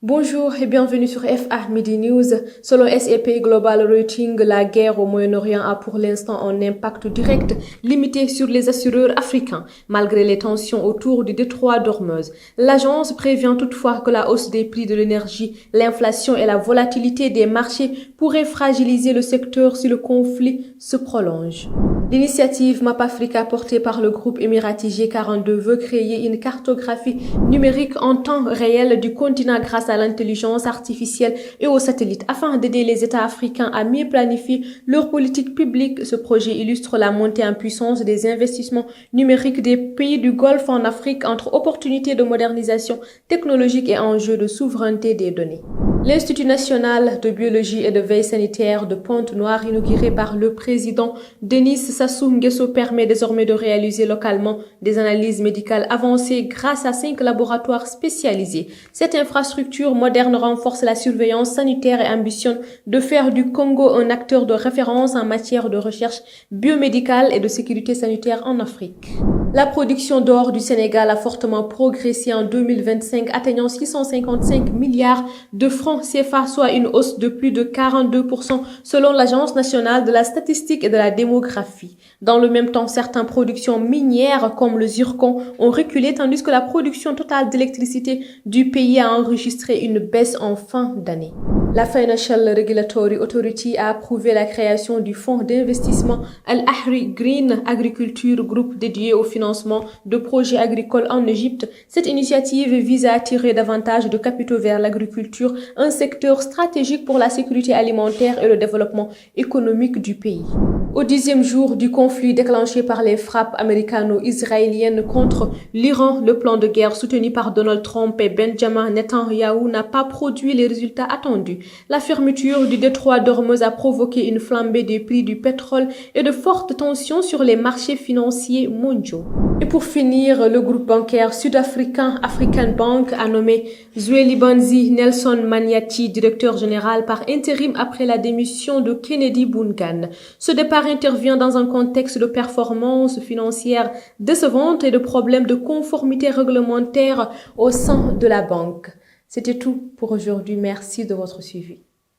Bonjour et bienvenue sur FA Midi News. Selon SEP Global Rating, la guerre au Moyen-Orient a pour l'instant un impact direct limité sur les assureurs africains, malgré les tensions autour du détroit d'Ormuz. L'agence prévient toutefois que la hausse des prix de l'énergie, l'inflation et la volatilité des marchés pourraient fragiliser le secteur si le conflit se prolonge. L'initiative MapAfrica portée par le groupe émirati G42 veut créer une cartographie numérique en temps réel du continent grâce à l'intelligence artificielle et aux satellites afin d'aider les États africains à mieux planifier leur politique publique. Ce projet illustre la montée en puissance des investissements numériques des pays du Golfe en Afrique entre opportunités de modernisation technologique et enjeux de souveraineté des données. L'Institut national de biologie et de veille sanitaire de Pointe-Noire, inauguré par le président Denis Sassou Nguesso, permet désormais de réaliser localement des analyses médicales avancées grâce à 5 laboratoires spécialisés. Cette infrastructure moderne renforce la surveillance sanitaire et ambitionne de faire du Congo un acteur de référence en matière de recherche biomédicale et de sécurité sanitaire en Afrique. La production d'or du Sénégal a fortement progressé en 2025, atteignant 655 milliards de francs CFA, soit une hausse de plus de 42% selon l'Agence nationale de la statistique et de la démographie. Dans le même temps, certaines productions minières comme le zircon ont reculé, tandis que la production totale d'électricité du pays a enregistré une baisse en fin d'année. La Financial Regulatory Authority a approuvé la création du fonds d'investissement Al-Ahri Green Agriculture Group dédié au financement de projets agricoles en Égypte. Cette initiative vise à attirer davantage de capitaux vers l'agriculture, un secteur stratégique pour la sécurité alimentaire et le développement économique du pays. Au 10e jour du conflit déclenché par les frappes américano-israéliennes contre l'Iran, le plan de guerre soutenu par Donald Trump et Benjamin Netanyahu n'a pas produit les résultats attendus. La fermeture du détroit d'Ormuz a provoqué une flambée des prix du pétrole et de fortes tensions sur les marchés financiers mondiaux. Et pour finir, le groupe bancaire sud-africain African Bank a nommé Zwelibanzi Nelson Maniaty directeur général par intérim après la démission de Kennedy Bungan. Ce départ intervient dans un contexte de performance financière décevante et de problèmes de conformité réglementaire au sein de la banque. C'était tout pour aujourd'hui. Merci de votre suivi.